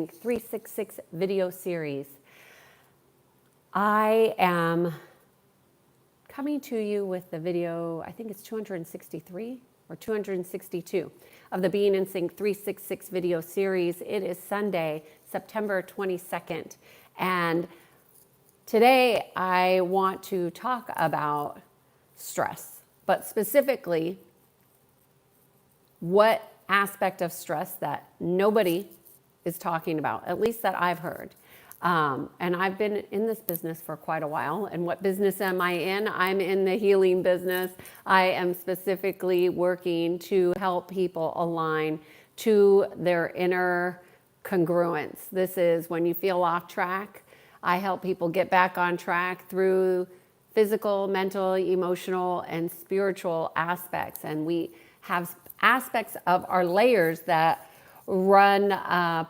366 video series. I am coming to you with the video, I think it's 263 or 262 of the Being in Sync 366 video series. It is Sunday, September 22nd. And today I want to talk about stress, but specifically what aspect of stress that nobody is talking about, at least that I've heard. And I've been in this business for quite a while. And what business am I in? I'm in the healing business. I am specifically working to help people align to their inner congruence. This is when you feel off track. I help people get back on track through physical, mental, emotional, and spiritual aspects. And we have aspects of our layers that run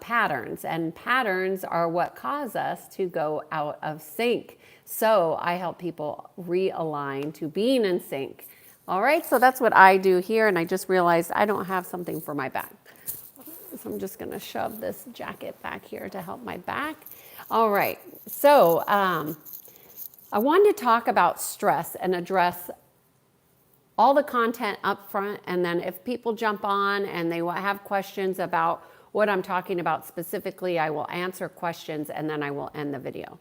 patterns, and patterns are what cause us to go out of sync. So I help people realign to being in sync. All right, so that's what I do here, and I just realized I don't have something for my back. So I'm just gonna shove this jacket back here to help my back. All right, so I wanted to talk about stress and address all the content up front, and then if people jump on and they have questions about what I'm talking about specifically, I will answer questions and then I will end the video.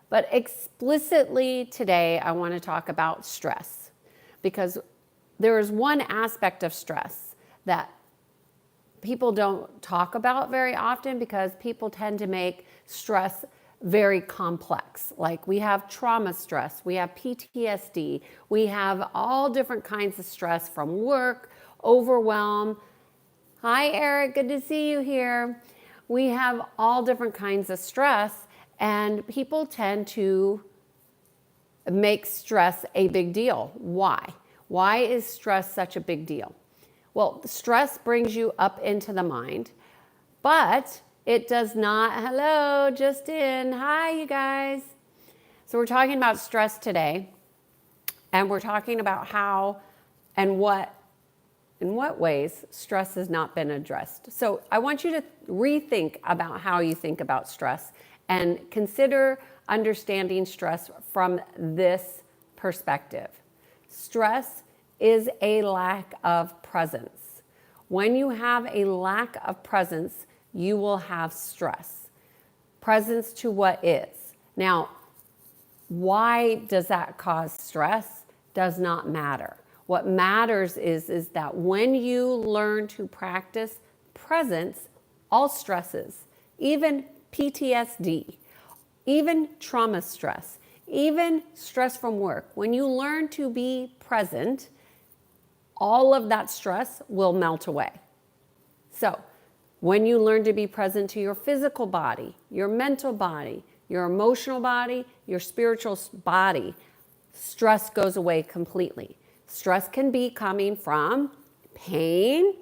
But explicitly today, I want to talk about stress, because there is one aspect of stress that people don't talk about very often, because people tend to make stress very complex. Like we have trauma stress, we have PTSD, we have all different kinds of stress from work, overwhelm. Hi Eric, good to see you here. We have all different kinds of stress, and people tend to make stress a big deal. Why? Why is stress such a big deal? Well, stress brings you up into the mind, but it does not. Hello, Justin. Hi, you guys. So we're talking about stress today, and we're talking about how and in what ways stress has not been addressed. So I want you to rethink about how you think about stress and consider understanding stress from this perspective. Stress is a lack of presence. When you have a lack of presence, you will have stress. Presence to what is. Now, why does that cause stress? Does not matter. What matters is that when you learn to practice presence, all stresses, even PTSD, even trauma stress, even stress from work, when you learn to be present, all of that stress will melt away. So, when you learn to be present to your physical body, your mental body, your emotional body, your spiritual body, stress goes away completely. Stress can be coming from pain,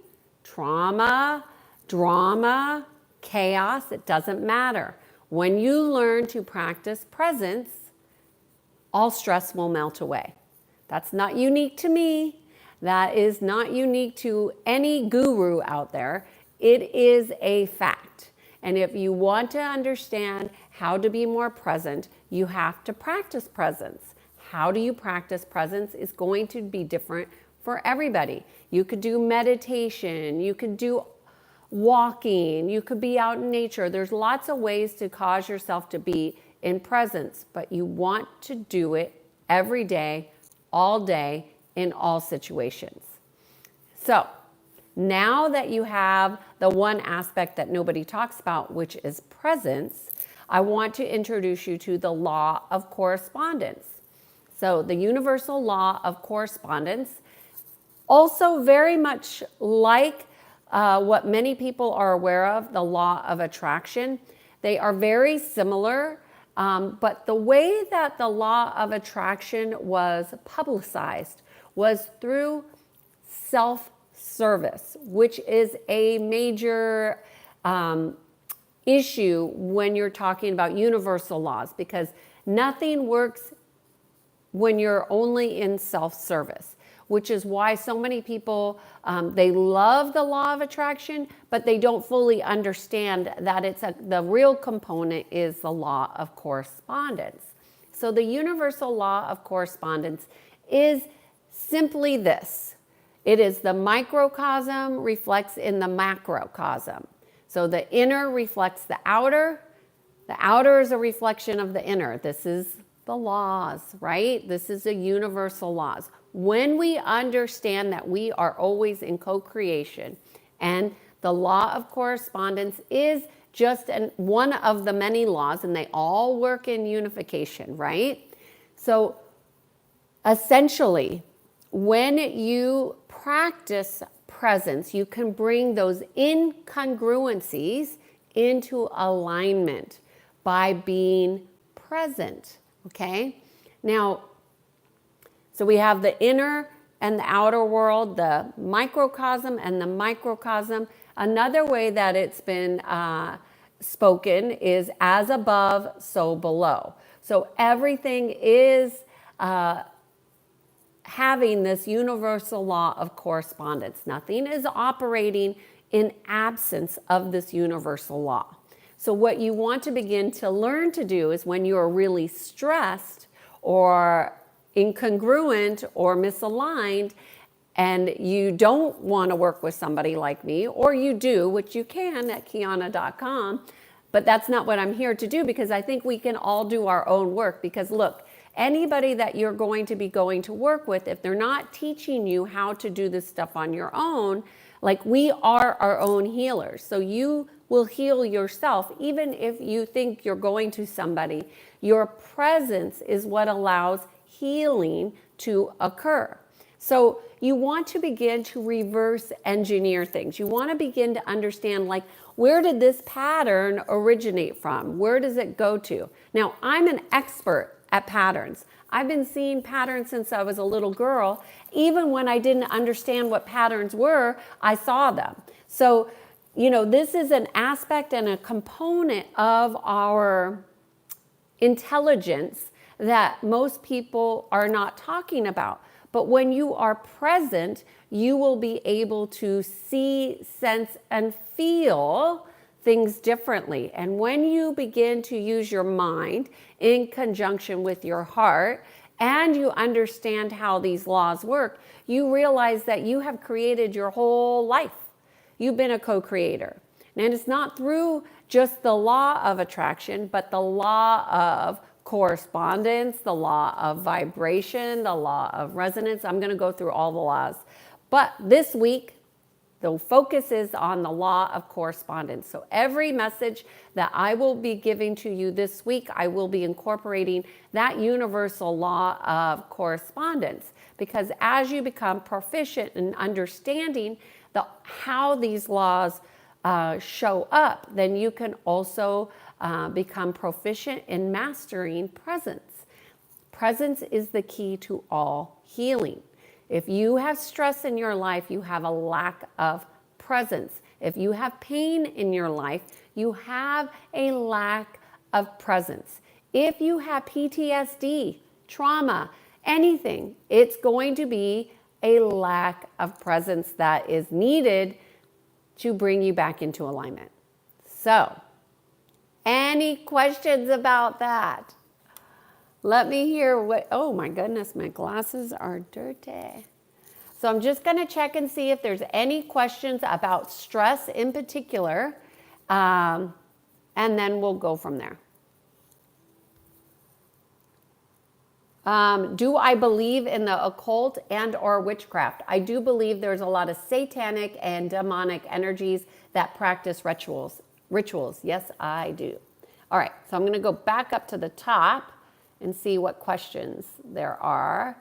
trauma, drama, chaos. It doesn't matter. When you learn to practice presence, all stress will melt away. That's not unique to me. That is not unique to any guru out there. It is a fact. And if you want to understand how to be more present, you have to practice presence. How do you practice presence is going to be different for everybody. You could do meditation, you could do walking, you could be out in nature. There's lots of ways to cause yourself to be in presence, but you want to do it every day, all day, in all situations. So, now that you have the one aspect that nobody talks about, which is presence, I want to introduce you to the law of correspondence. So the universal law of correspondence, also very much like what many people are aware of, the law of attraction. They are very similar, but the way that the law of attraction was publicized was through self-service, which is a major issue when you're talking about universal laws, because nothing works when you're only in self-service. which is why so many people, they love the law of attraction, but they don't fully understand that the real component is the law of correspondence. So the universal law of correspondence is simply this. It is the microcosm reflects in the macrocosm. So the inner reflects the outer. The outer is a reflection of the inner. This is the laws, right? This is the universal laws. When we understand that we are always in co-creation, and the law of correspondence is just one of the many laws, and they all work in unification, right? So essentially, when you practice presence, you can bring those incongruencies into alignment by being present, okay? Now, so we have the inner and the outer world, the microcosm and the microcosm. Another way that it's been spoken is as above, so below. So everything is having this universal law of correspondence. Nothing is operating in absence of this universal law. So what you want to begin to learn to do is when you're really stressed or incongruent or misaligned, and you don't want to work with somebody like me, or you do, which you can at Kiannaa.com, but that's not what I'm here to do, because I think we can all do our own work. Because look, anybody that you're going to work with, if they're not teaching you how to do this stuff on your own, like, we are our own healers. So you will heal yourself. Even if you think you're going to somebody, your presence is what allows healing to occur. So you want to begin to reverse engineer things. You want to begin to understand, like, where did this pattern originate from? Where does it go to? Now, I'm an expert at patterns. I've been seeing patterns since I was a little girl. Even when I didn't understand what patterns were, I saw them. So, you know, this is an aspect and a component of our intelligence that most people are not talking about. But when you are present, you will be able to see, sense, and feel things differently. And when you begin to use your mind in conjunction with your heart, and you understand how these laws work, you realize that you have created your whole life. You've been a co-creator. And it's not through just the law of attraction, but the law of correspondence, the law of vibration, the law of resonance. I'm going to go through all the laws. But this week, the focus is on the law of correspondence. So every message that I will be giving to you this week, I will be incorporating that universal law of correspondence. Because as you become proficient in understanding how these laws show up, then you can also become proficient in mastering presence. Presence is the key to all healing. If you have stress in your life, you have a lack of presence. If you have pain in your life, you have a lack of presence. If you have PTSD, trauma, anything, it's going to be a lack of presence that is needed to bring you back into alignment. So, any questions about that? Let me hear what, oh my goodness, my glasses are dirty. So I'm just going to check and see if there's any questions about stress in particular, and then we'll go from there. Do I believe in the occult and or witchcraft? I do believe there's a lot of satanic and demonic energies that practice rituals. Yes, I do. All right, so I'm going to go back up to the top and see what questions there are.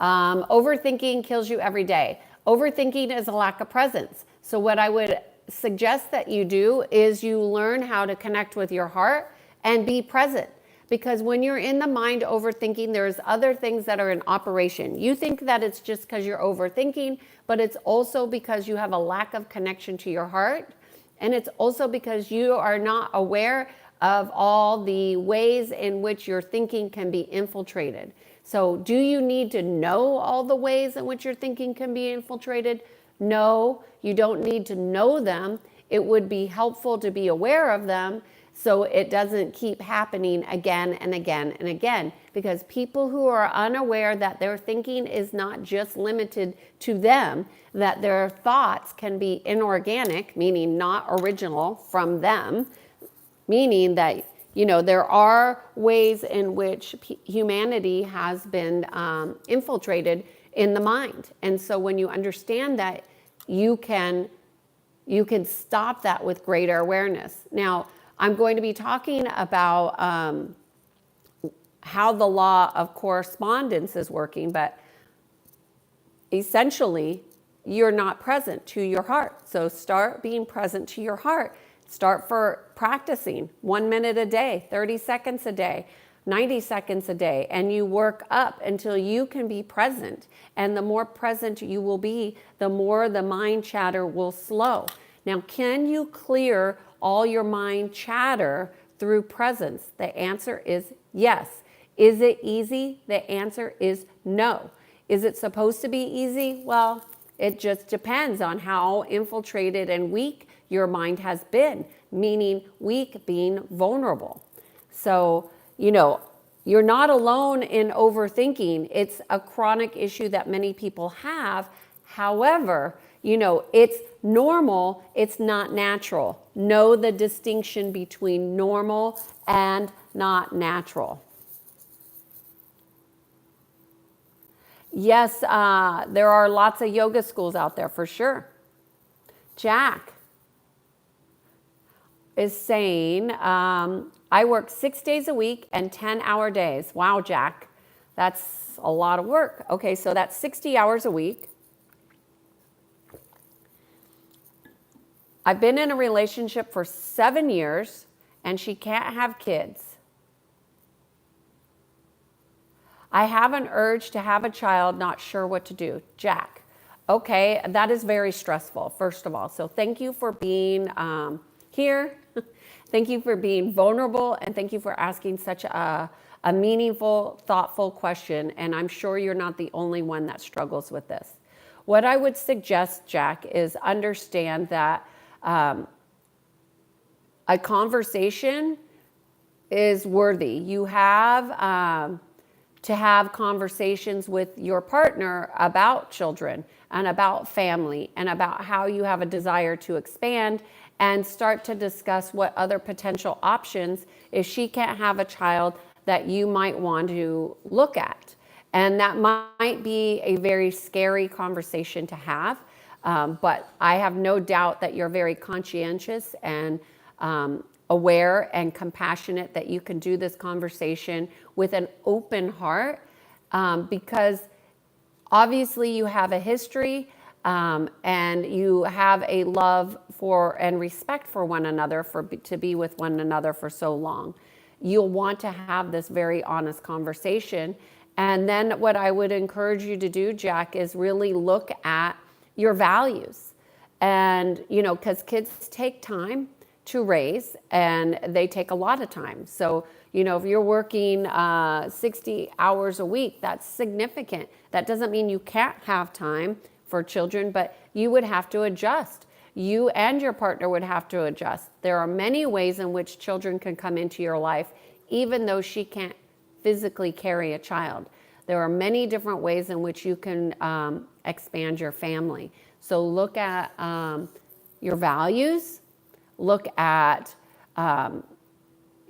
Overthinking kills you every day. Overthinking is a lack of presence. So what I would suggest that you do is you learn how to connect with your heart and be present. Because when you're in the mind overthinking, there's other things that are in operation. You think that it's just because you're overthinking, but it's also because you have a lack of connection to your heart. And it's also because you are not aware of all the ways in which your thinking can be infiltrated. So do you need to know all the ways in which your thinking can be infiltrated? No, you don't need to know them. It would be helpful to be aware of them so it doesn't keep happening again and again and again. Because people who are unaware that their thinking is not just limited to them, that their thoughts can be inorganic, meaning not original from them, meaning that there are ways in which humanity has been infiltrated in the mind. And so when you understand that, you can stop that with greater awareness. Now, I'm going to be talking about how the law of correspondence is working, but essentially, you're not present to your heart. So start being present to your heart. Start for practicing 1 minute a day, 30 seconds a day, 90 seconds a day, and you work up until you can be present. And the more present you will be, the more the mind chatter will slow. Now, can you clear all your mind chatter through presence? The answer is yes. Is it easy? The answer is no. Is it supposed to be easy? Well, it just depends on how infiltrated and weak your mind has been, meaning weak being vulnerable. So, you're not alone in overthinking. It's a chronic issue that many people have. However, it's normal, it's not natural. Know the distinction between normal and not natural. Yes, there are lots of yoga schools out there for sure. Jack is saying, I work 6 days a week and 10-hour days. Wow, Jack, that's a lot of work. Okay, so that's 60 hours a week. I've been in a relationship for 7 years and she can't have kids. I have an urge to have a child, not sure what to do. Jack, okay, that is very stressful, first of all. So thank you for being here. Thank you for being vulnerable, and thank you for asking such a meaningful, thoughtful question. And I'm sure you're not the only one that struggles with this. What I would suggest, Jack, is understand that a conversation is worthy. You have to have conversations with your partner about children and about family and about how you have a desire to expand, and start to discuss what other potential options, if she can't have a child, that you might want to look at. And that might be a very scary conversation to have, but I have no doubt that you're very conscientious and aware and compassionate that you can do this conversation with an open heart, because obviously you have a history and you have a love for and respect for one another, to be with one another for so long. You'll want to have this very honest conversation. And then what I would encourage you to do, Jack, is really look at your values. And, because kids take time to raise, and they take a lot of time. So, if you're working 60 hours a week, that's significant. That doesn't mean you can't have time for children, but you would have to adjust. You and your partner would have to adjust. There are many ways in which children can come into your life, even though she can't physically carry a child. There are many different ways in which you can expand your family. So look at your values, look at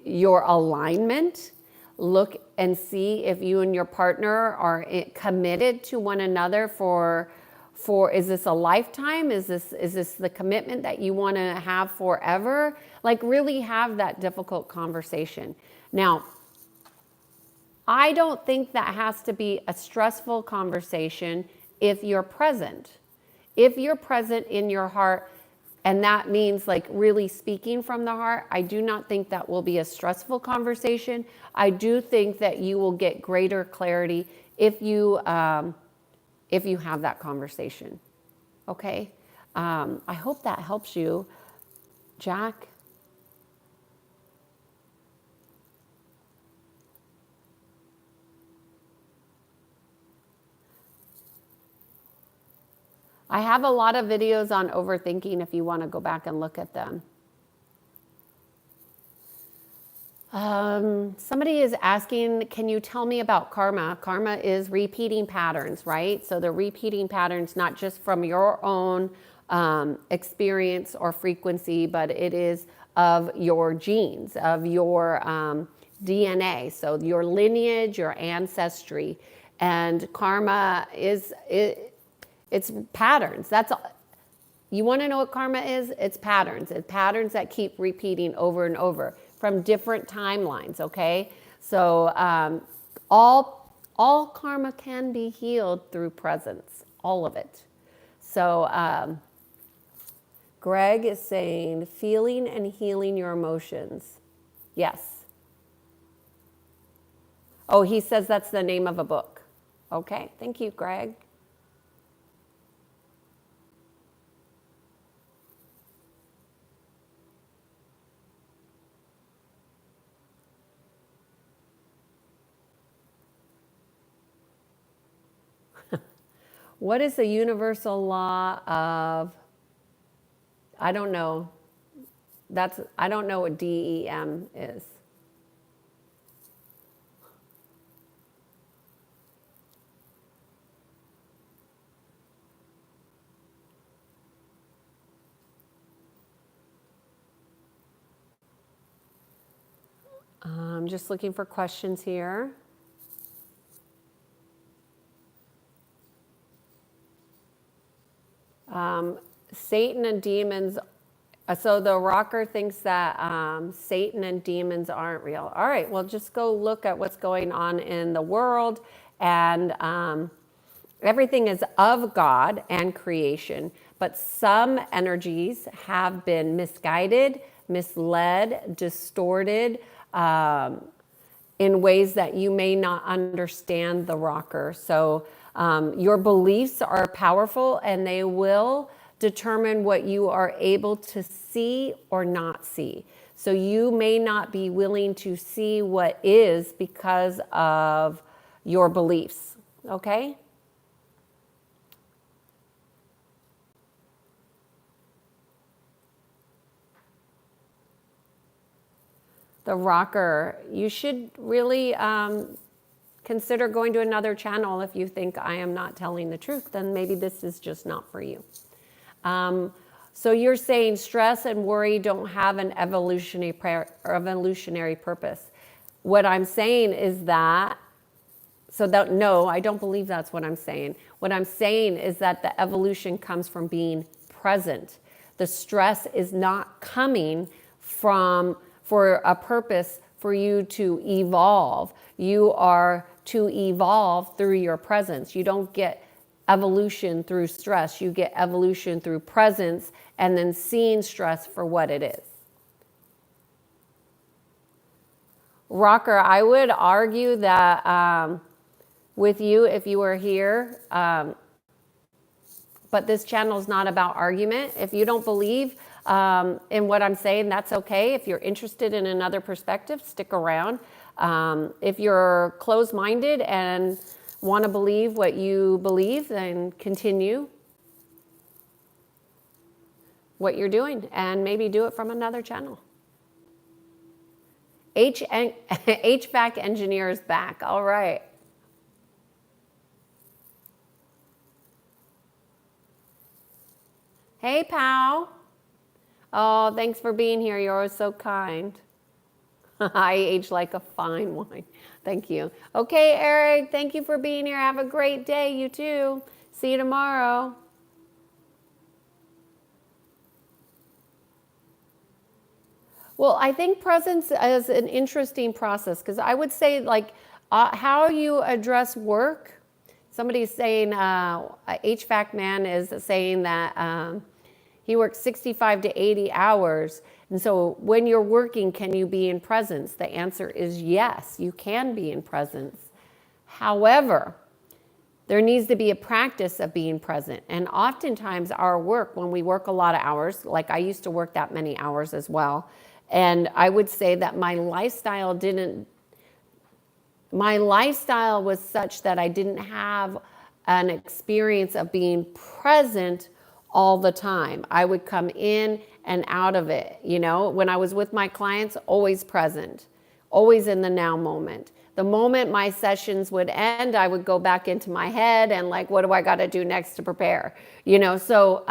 your alignment, look and see if you and your partner are committed to one another for is this a lifetime? Is this the commitment that you want to have forever? Like, really have that difficult conversation. Now, I don't think that has to be a stressful conversation if you're present. If you're present in your heart, and that means like really speaking from the heart, I do not think that will be a stressful conversation. I do think that you will get greater clarity if you have that conversation. Okay? I hope that helps you, Jack. I have a lot of videos on overthinking if you want to go back and look at them. Somebody is asking, can you tell me about karma? Karma is repeating patterns, right? So the repeating patterns, not just from your own experience or frequency, but it is of your genes, of your DNA. So your lineage, your ancestry, and karma it's patterns. That's all. You want to know what karma is? It's patterns. It's patterns that keep repeating over and over from different timelines, okay? So all karma can be healed through presence, all of it. So Greg is saying, feeling and healing your emotions. Yes. Oh, he says that's the name of a book. Okay, thank you, Greg. What is the universal law of, I don't know. I don't know what DEM is. I'm just looking for questions here. Satan and demons. So the rocker thinks that Satan and demons aren't real. All right, well, just go look at what's going on in the world, and everything is of God and creation, but some energies have been misguided, misled, distorted in ways that you may not understand the rocker. So your beliefs are powerful, and they will determine what you are able to see or not see. So you may not be willing to see what is because of your beliefs, okay? The rocker, you should really consider going to another channel if you think I am not telling the truth. Then maybe this is just not for you. So you're saying stress and worry don't have an evolutionary purpose. What I'm saying is that, no, I don't believe that's what I'm saying. What I'm saying is that the evolution comes from being present. The stress is not coming for a purpose for you to evolve. You are to evolve through your presence. You don't get evolution through stress. You get evolution through presence and then seeing stress for what it is. Rocker, I would argue that with you if you were here, but this channel is not about argument. If you don't believe in what I'm saying, that's okay. If you're interested in another perspective, stick around. If you're closed-minded and want to believe what you believe, then continue what you're doing and maybe do it from another channel. HVAC engineer is back. All right. Hey, pal. Oh, thanks for being here. You're always so kind. I age like a fine wine. Thank you. Okay, Eric, thank you for being here. Have a great day. You too. See you tomorrow. Well, I think presence is an interesting process because I would say like how you address work. Somebody's saying, HVAC man is saying that he works 65 to 80 hours. And so when you're working, can you be in presence? The answer is yes, you can be in presence. However, there needs to be a practice of being present. And oftentimes our work, when we work a lot of hours, like I used to work that many hours as well, and I would say that my lifestyle was such that I didn't have an experience of being present all the time. I would come in and out of it. You know, when I was with my clients, always present, always in the now moment. The moment my sessions would end, I would go back into my head and like, what do I got to do next to prepare? You know, so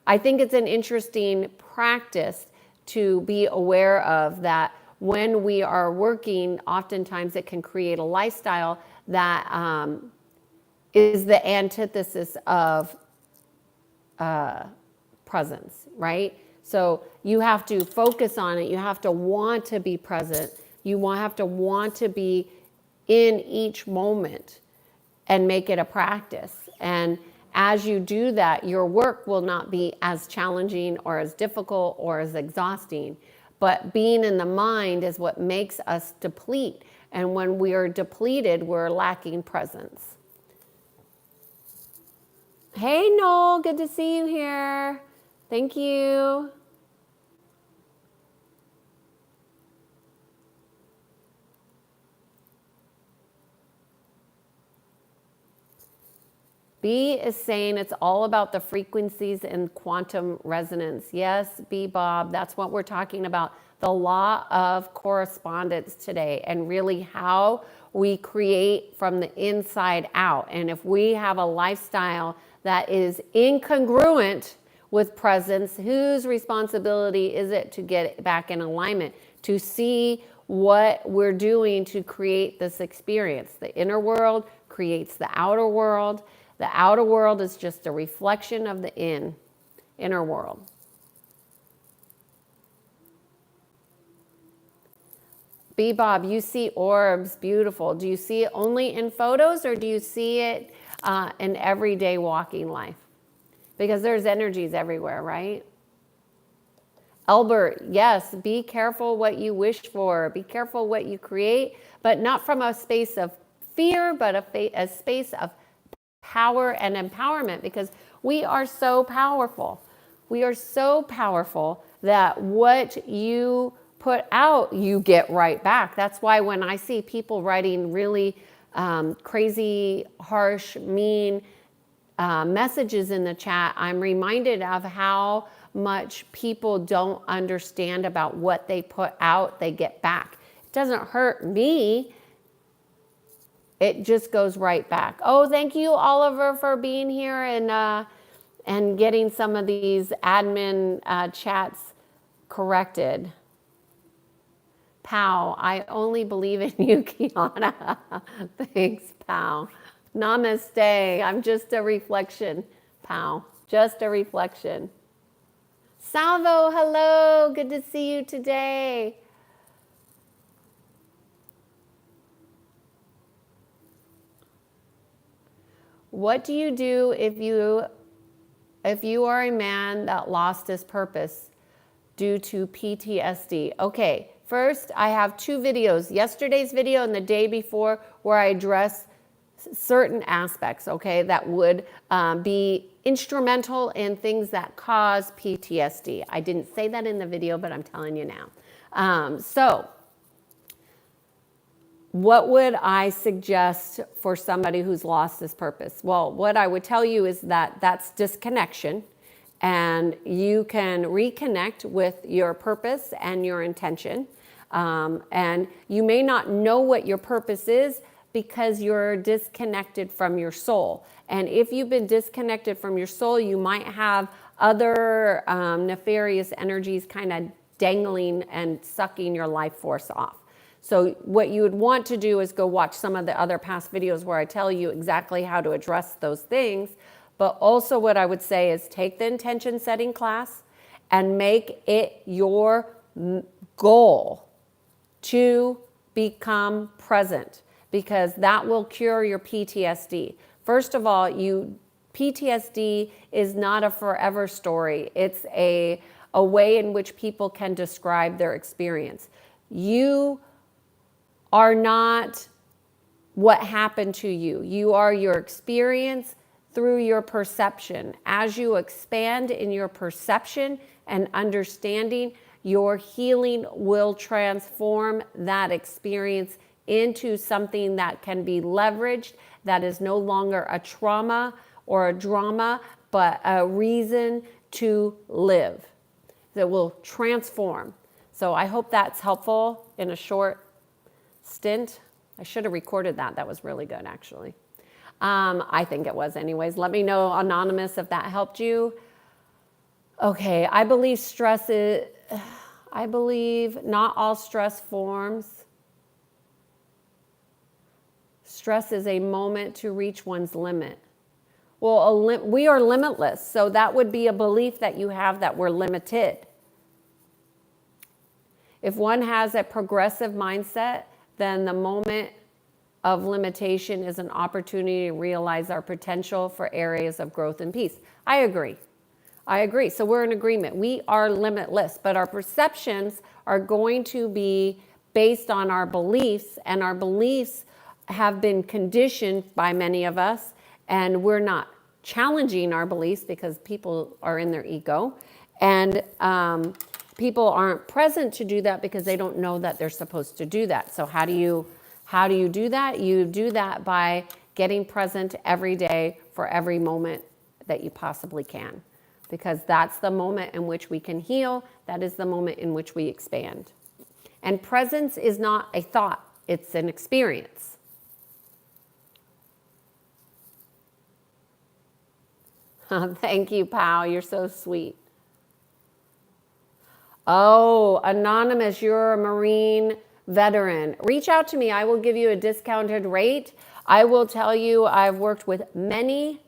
I think it's an interesting practice to be aware of that. When we are working, oftentimes it can create a lifestyle that is the antithesis of presence, right? So you have to focus on it. You have to want to be present. You have to want to be in each moment and make it a practice. And as you do that, your work will not be as challenging or as difficult or as exhausting. But being in the mind is what makes us deplete. And when we are depleted, we're lacking presence. Hey, Noel, good to see you here. Thank you. B is saying it's all about the frequencies and quantum resonance. Yes, B Bob, that's what we're talking about. The law of correspondence today, and really how we create from the inside out. And if we have a lifestyle that is incongruent with presence, whose responsibility is it to get it back in alignment, to see what we're doing to create this experience? The inner world creates the outer world. The outer world is just a reflection of the inner world. B Bob, you see orbs, beautiful. Do you see it only in photos, or do you see it in everyday walking life? Because there's energies everywhere, right? Albert, yes, be careful what you wish for. Be careful what you create, but not from a space of fear, but a space of power and empowerment, because we are so powerful. We are so powerful that what you put out, you get right back. That's why when I see people writing really crazy, harsh, mean messages in the chat, I'm reminded of how much people don't understand about what they put out, they get back. It doesn't hurt me. It just goes right back. Oh, thank you, Oliver, for being here and getting some of these admin chats corrected. Pow, I only believe in you, Kiannaa. Thanks, Pow. Namaste. I'm just a reflection, Pow. Just a reflection. Salvo, hello. Good to see you today. What do you do if you are a man that lost his purpose due to PTSD? Okay, first I have 2 videos, yesterday's video and the day before, where I address certain aspects, okay, that would be instrumental in things that cause PTSD. I didn't say that in the video, but I'm telling you now. So what would I suggest for somebody who's lost this purpose? Well, what I would tell you is that that's disconnection, and you can reconnect with your purpose and your intention. And you may not know what your purpose is because you're disconnected from your soul. And if you've been disconnected from your soul, you might have other nefarious energies kind of dangling and sucking your life force off. So what you would want to do is go watch some of the other past videos where I tell you exactly how to address those things. But also what I would say is take the intention setting class and make it your goal to become present, because that will cure your PTSD. First of all, PTSD is not a forever story. It's a way in which people can describe their experience. You are not what happened to you. You are your experience through your perception. As you expand in your perception and understanding, your healing will transform that experience into something that can be leveraged, that is no longer a trauma or a drama, but a reason to live that will transform. So I hope that's helpful in a short stint. I should have recorded that. That was really good, actually. I think it was anyways. Let me know, Anonymous, if that helped you. Okay, I believe not all stress forms. Stress is a moment to reach one's limit. Well, we are limitless, so that would be a belief that you have that we're limited. If one has a progressive mindset, then the moment of limitation is an opportunity to realize our potential for areas of growth and peace. I agree. So we're in agreement. We are limitless, but our perceptions are going to be based on our beliefs, and our beliefs have been conditioned by many of us, and we're not challenging our beliefs because people are in their ego, and people aren't present to do that because they don't know that they're supposed to do that. So how do you do that? You do that by getting present every day for every moment that you possibly can, because that's the moment in which we can heal. That is the moment in which we expand. And presence is not a thought, it's an experience. Thank you, pal. You're so sweet. Oh, Anonymous, you're a Marine veteran. Reach out to me. I will give you a discounted rate. I will tell you, I've worked with many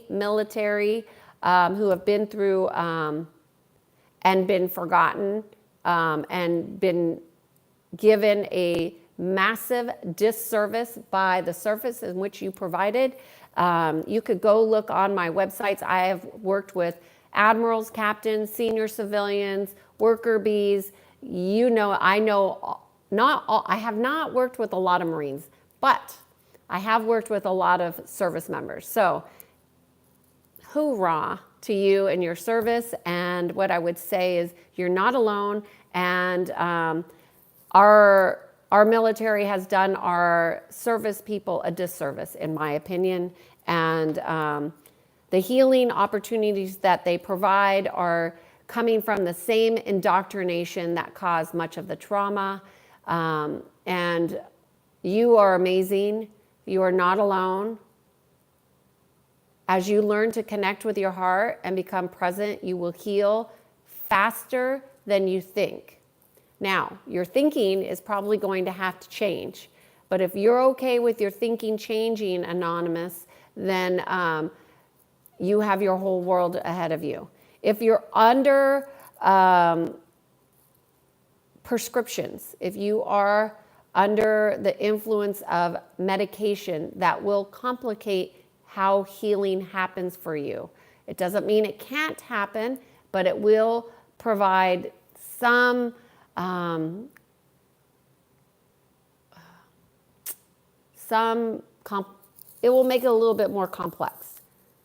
military who have been through and been forgotten and been given a massive disservice by the service in which you provided. You could go look on my websites. I have worked with admirals, captains, senior civilians, worker bees. I know not all, I have not worked with a lot of Marines, but I have worked with a lot of service members. So hoorah to you and your service. And what I would say is you're not alone. And our military has done our service people a disservice, in my opinion. And the healing opportunities that they provide are coming from the same indoctrination that caused much of the trauma. And you are amazing. You are not alone. As you learn to connect with your heart and become present, you will heal faster than you think. Now, your thinking is probably going to have to change. But if you're okay with your thinking changing, Anonymous, then you have your whole world ahead of you. If you're under prescriptions, if you are under the influence of medication, that will complicate how healing happens for you. It doesn't mean it can't happen, but it will provide some it will make it a little bit more complex,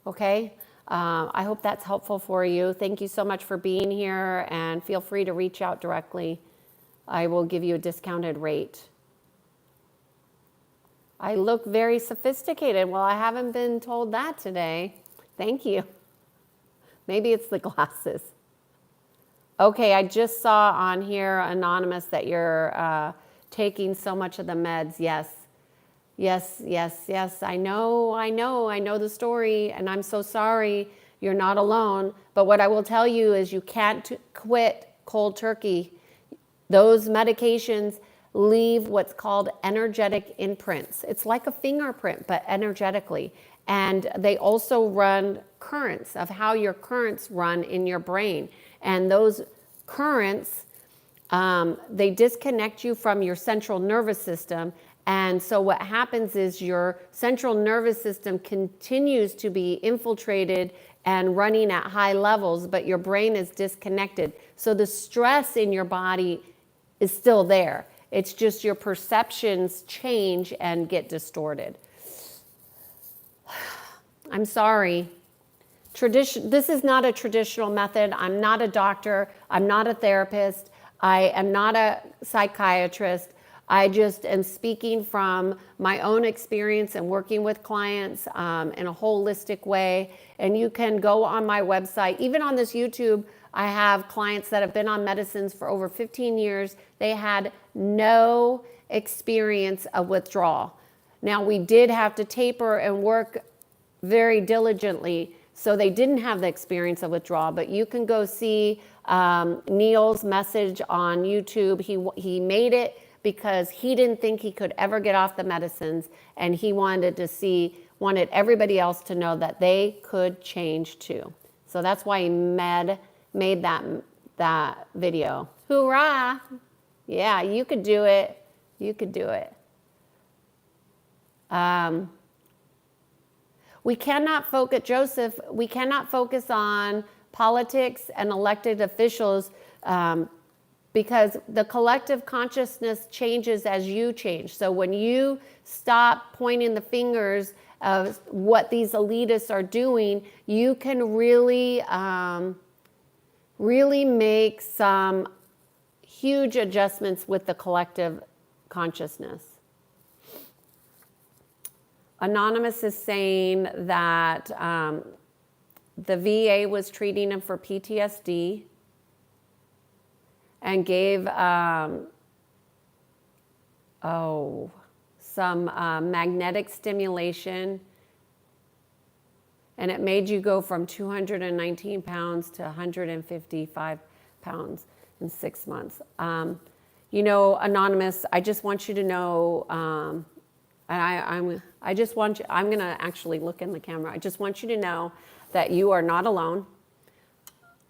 okay? I hope that's helpful for you. Thank you so much for being here, and feel free to reach out directly. I will give you a discounted rate. I look very sophisticated. Well, I haven't been told that today. Thank you. Maybe it's the glasses. Okay, I just saw on here, Anonymous, that you're taking so much of the meds. Yes. I know the story, and I'm so sorry. You're not alone. But what I will tell you is you can't quit cold turkey. Those medications leave what's called energetic imprints. It's like a fingerprint, but energetically. And they also run currents of how your currents run in your brain. And those currents, they disconnect you from your central nervous system. And so what happens is your central nervous system continues to be infiltrated and running at high levels, but your brain is disconnected. So the stress in your body is still there. It's just your perceptions change and get distorted. I'm sorry. This is not a traditional method. I'm not a doctor. I'm not a therapist. I am not a psychiatrist. I just am speaking from my own experience and working with clients in a holistic way. And you can go on my website, even on this YouTube. I have clients that have been on medicines for over 15 years. They had no experience of withdrawal. Now, we did have to taper and work very diligently, so they didn't have the experience of withdrawal, but you can go see Neil's message on YouTube. He made it because he didn't think he could ever get off the medicines, and he wanted everybody else to know that they could change too. So that's why he made that video. Hoorah! Yeah, you could do it. You could do it. We cannot focus, Joseph, we cannot focus on politics and elected officials because the collective consciousness changes as you change. So when you stop pointing the fingers of what these elitists are doing, you can really make some huge adjustments with the collective consciousness. Anonymous is saying that the VA was treating him for PTSD and gave some magnetic stimulation, and it made you go from 219 pounds to 155 pounds in 6 months. Anonymous, I just want you to know, and I'm going to actually look in the camera. I just want you to know that you are not alone.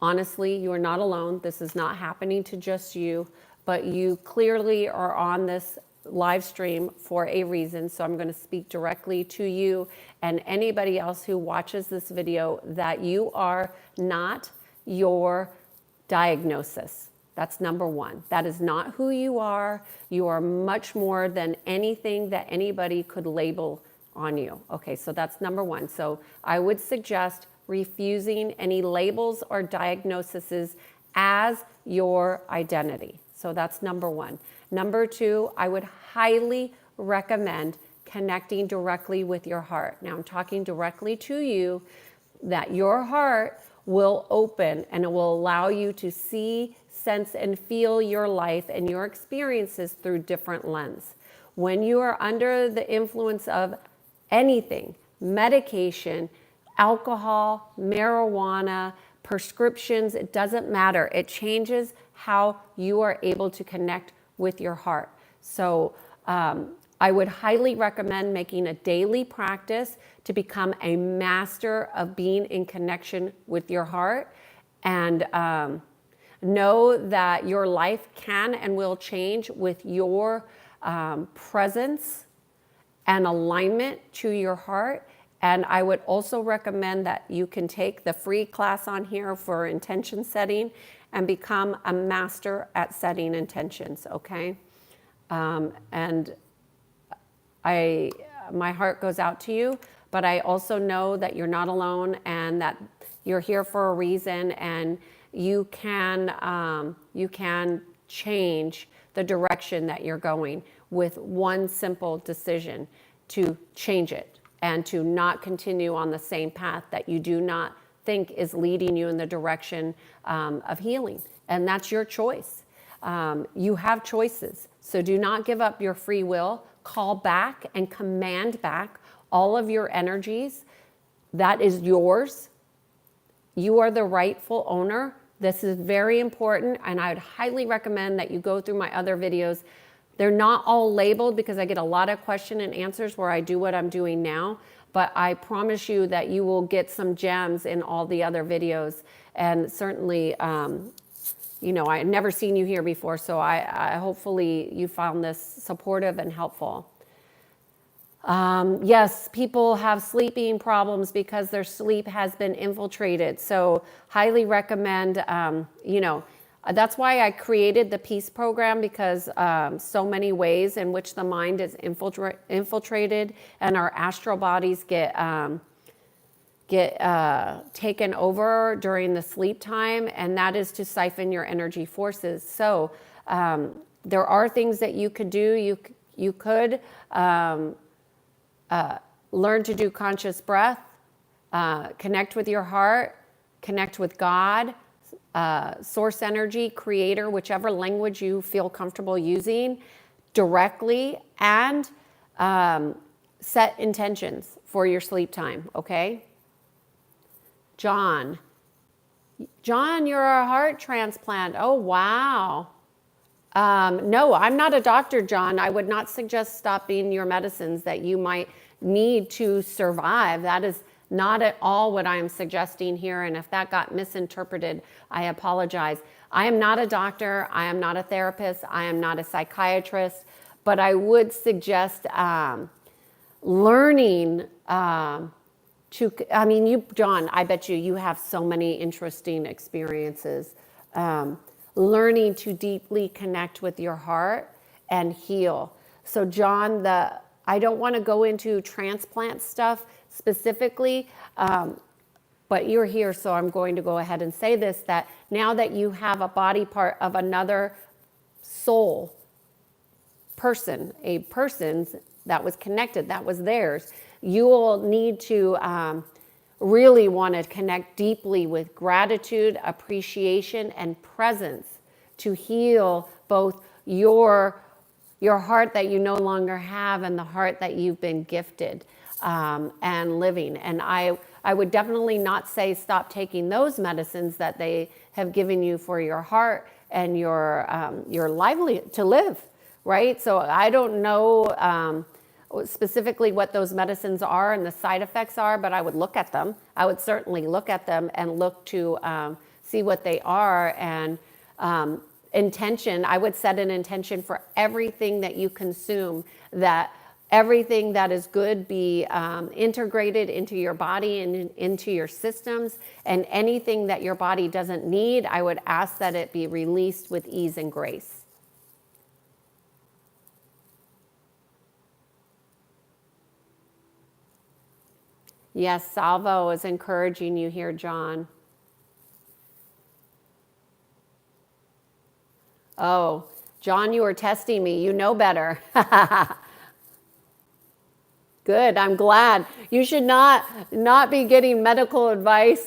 Honestly, you are not alone. This is not happening to just you, but you clearly are on this live stream for a reason. So I'm going to speak directly to you and anybody else who watches this video that you are not your diagnosis. That's number one. That is not who you are. You are much more than anything that anybody could label on you. Okay, so that's number one. So I would suggest refusing any labels or diagnoses as your identity. So that's number one. Number two, I would highly recommend connecting directly with your heart. Now I'm talking directly to you, that your heart will open and it will allow you to see, sense, and feel your life and your experiences through different lens. When you are under the influence of anything, medication, alcohol, marijuana, prescriptions, it doesn't matter. It changes how you are able to connect with your heart. So I would highly recommend making a daily practice to become a master of being in connection with your heart, and know that your life can and will change with your presence and alignment to your heart. And I would also recommend that you can take the free class on here for intention setting and become a master at setting intentions, okay? And my heart goes out to you, but I also know that you're not alone and that you're here for a reason, and you can change the direction that you're going with one simple decision to change it and to not continue on the same path that you do not think is leading you in the direction of healing. And that's your choice. You have choices. So do not give up your free will. Call back and command back all of your energies. That is yours. You are the rightful owner. This is very important, and I would highly recommend that you go through my other videos. They're not all labeled because I get a lot of question and answers where I do what I'm doing now, but I promise you that you will get some gems in all the other videos. And certainly, I've never seen you here before, so I hopefully you found this supportive and helpful. Yes, people have sleeping problems because their sleep has been infiltrated. So highly recommend, that's why I created the Peace Program, because so many ways in which the mind is infiltrated and our astral bodies get taken over during the sleep time, and that is to siphon your energy forces. So There are things that you could do. You could learn to do conscious breath, connect with your heart, connect with God, source energy, creator, whichever language you feel comfortable using directly, and set intentions for your sleep time, okay? John, you're a heart transplant. Oh, wow. No, I'm not a doctor, John. I would not suggest stopping your medicines that you might need to survive. That is not at all what I am suggesting here. And if that got misinterpreted, I apologize. I am not a doctor. I am not a therapist. I am not a psychiatrist. But I would suggest learning John, I bet you have so many interesting experiences. Learning to deeply connect with your heart and heal. So John, I don't want to go into transplant stuff specifically, but you're here, so I'm going to go ahead and say this, that now that you have a body part of another soul person, a person's that was connected, that was theirs, you will need to really want to connect deeply with gratitude, appreciation, and presence to heal both your heart that you no longer have and the heart that you've been gifted and living. And I would definitely not say stop taking those medicines that they have given you for your heart and your livelihood to live, right? So I don't know specifically what those medicines are and the side effects are, but I would look at them. I would certainly look at them and look to see what they are. And intention, I would set an intention for everything that you consume, that everything that is good be integrated into your body and into your systems, and anything that your body doesn't need, I would ask that it be released with ease and grace. Yes, Salvo is encouraging you here, John. Oh, John, you are testing me. You know better. Good, I'm glad. You should not be getting medical advice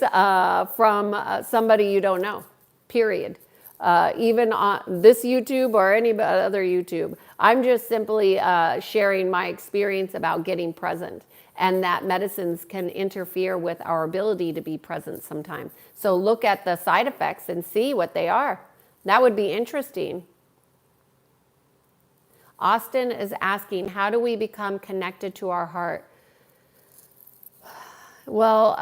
from somebody you don't know, period. Even on this YouTube or any other YouTube. I'm just simply sharing my experience about getting present, and that medicines can interfere with our ability to be present sometimes. So look at the side effects and see what they are. That would be interesting. Austin is asking, how do we become connected to our heart? Well,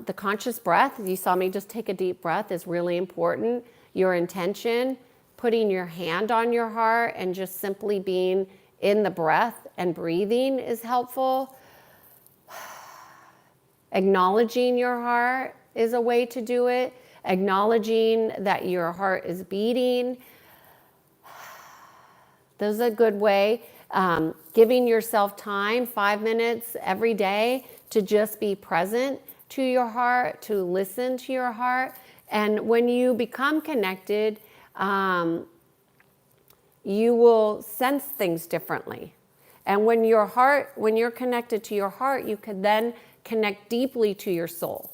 the conscious breath, you saw me just take a deep breath, is really important. Your intention, putting your hand on your heart and just simply being in the breath and breathing is helpful. Acknowledging your heart is a way to do it. Acknowledging that your heart is beating. This is a good way. Giving yourself time, 5 minutes every day, to just be present to your heart, to listen to your heart. And when you become connected, you will sense things differently. And when you're connected to your heart, you can then connect deeply to your soul.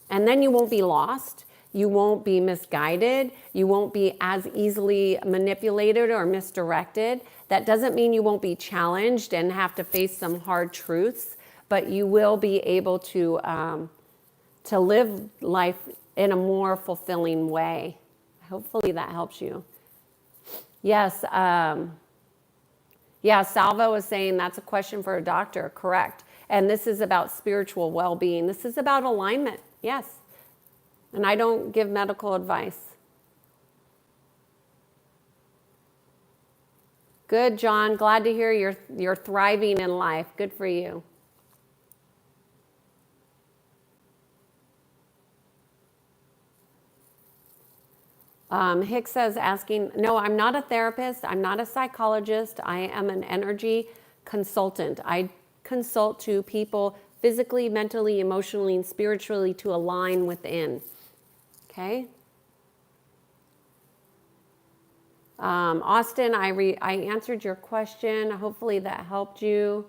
And then you won't be lost. You won't be misguided. You won't be as easily manipulated or misdirected. That doesn't mean you won't be challenged and have to face some hard truths, but you will be able to live life in a more fulfilling way. Hopefully that helps you. Yes. Salvo is saying that's a question for a doctor. Correct. And this is about spiritual well-being. This is about alignment. Yes. And I don't give medical advice. Good, John. Glad to hear you're thriving in life. Good for you. Hicks says, asking, no, I'm not a therapist. I'm not a psychologist. I am an energy consultant. I consult to people physically, mentally, emotionally, and spiritually to align within. Okay? Austin, I answered your question. Hopefully that helped you.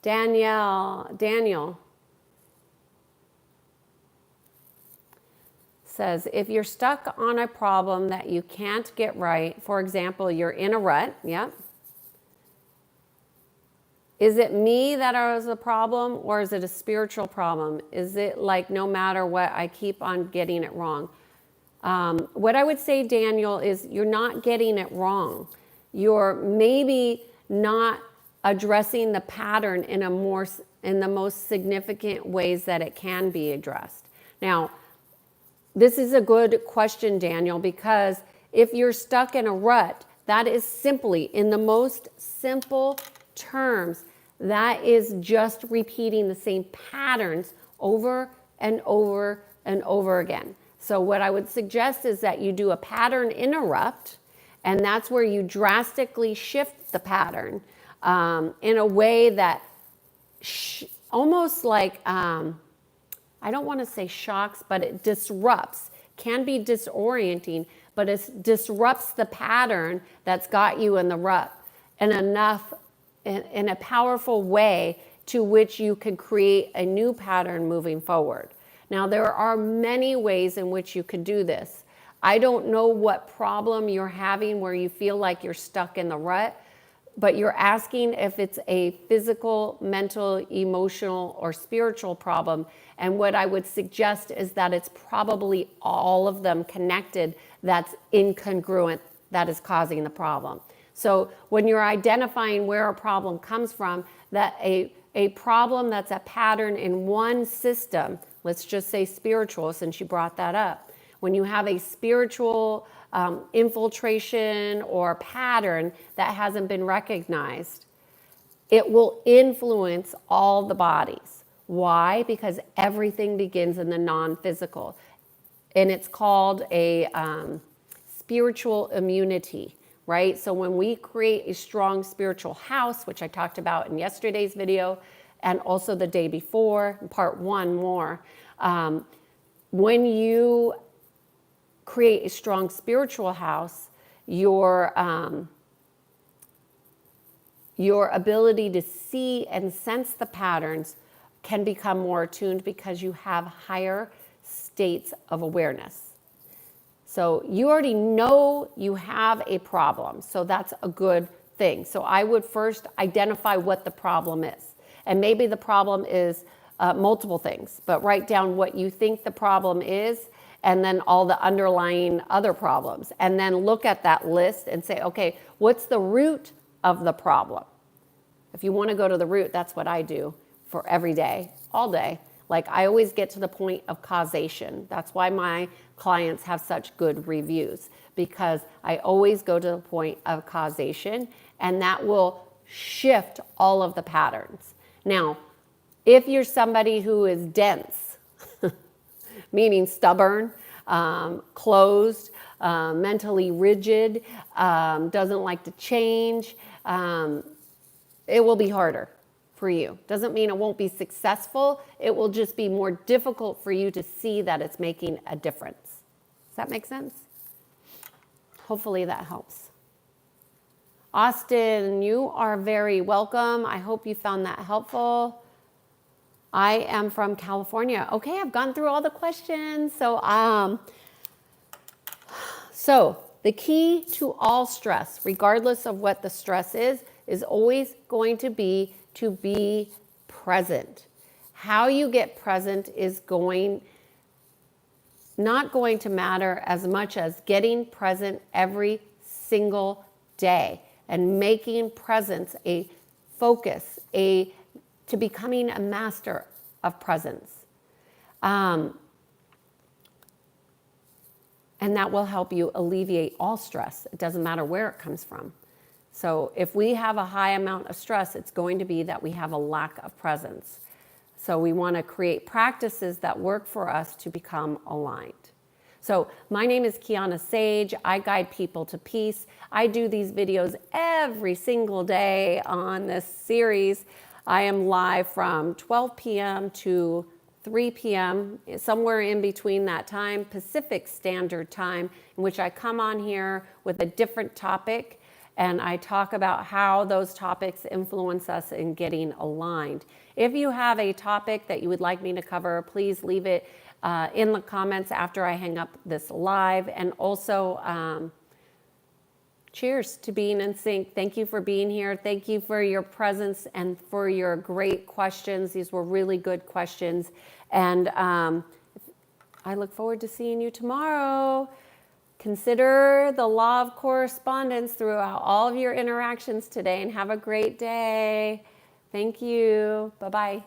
Daniel says, if you're stuck on a problem that you can't get right, for example, you're in a rut, yep. Is it me that is a problem, or is it a spiritual problem? Is it like no matter what, I keep on getting it wrong? What I would say, Daniel, is you're not getting it wrong. You're maybe not addressing the pattern in the most significant ways that it can be addressed. Now, this is a good question, Daniel, because if you're stuck in a rut, that is simply, in the most simple terms, that is just repeating the same patterns over and over and over again. So what I would suggest is that you do a pattern interrupt, and that's where you drastically shift the pattern in a way that almost like, I don't want to say shocks, but it disrupts, can be disorienting, but it disrupts the pattern that's got you in the rut in a powerful way to which you could create a new pattern moving forward. Now, there are many ways in which you could do this. I don't know what problem you're having where you feel like you're stuck in the rut, but you're asking if it's a physical, mental, emotional, or spiritual problem. And what I would suggest is that it's probably all of them connected that's incongruent that is causing the problem. So when you're identifying where a problem comes from, that a problem that's a pattern in one system, let's just say spiritual, since you brought that up. When you have a spiritual infiltration or pattern that hasn't been recognized, it will influence all the bodies. Why? Because everything begins in the non-physical. And it's called a spiritual immunity, right? So when we create a strong spiritual house, which I talked about in yesterday's video, and also the day before, part 1 more, when you create a strong spiritual house, your ability to see and sense the patterns can become more attuned because you have higher states of awareness. So you already know you have a problem, so that's a good thing. So I would first identify what the problem is. And maybe the problem is multiple things, but write down what you think the problem is and then all the underlying other problems. And then look at that list and say, okay, what's the root of the problem? If you want to go to the root, that's what I do for every day, all day. Like I always get to the point of causation. That's why my clients have such good reviews, because I always go to the point of causation, and that will shift all of the patterns. Now, if you're somebody who is dense, meaning stubborn, closed, mentally rigid, doesn't like to change, it will be harder for you. Doesn't mean it won't be successful. It will just be more difficult for you to see that it's making a difference. Does that make sense? Hopefully that helps. Austin, you are very welcome. I hope you found that helpful. I am from California. Okay, I've gone through all the questions. So the key to all stress, regardless of what the stress is always going to be present. How you get present is not going to matter as much as getting present every single day and making presence a focus, to becoming a master of presence. And that will help you alleviate all stress. It doesn't matter where it comes from. So if we have a high amount of stress, it's going to be that we have a lack of presence. So we want to create practices that work for us to become aligned. So my name is Kiannaa Sadge. I guide people to peace. I do these videos every single day on this series. I am live from 12 p.m. to 3 p.m., somewhere in between that time, Pacific Standard Time, in which I come on here with a different topic and I talk about how those topics influence us in getting aligned. If you have a topic that you would like me to cover, please leave it in the comments after I hang up this live. And also, cheers to being in sync. Thank you for being here. Thank you for your presence and for your great questions. These were really good questions. And I look forward to seeing you tomorrow. Consider the law of correspondence throughout all of your interactions today and have a great day. Thank you. Bye-bye.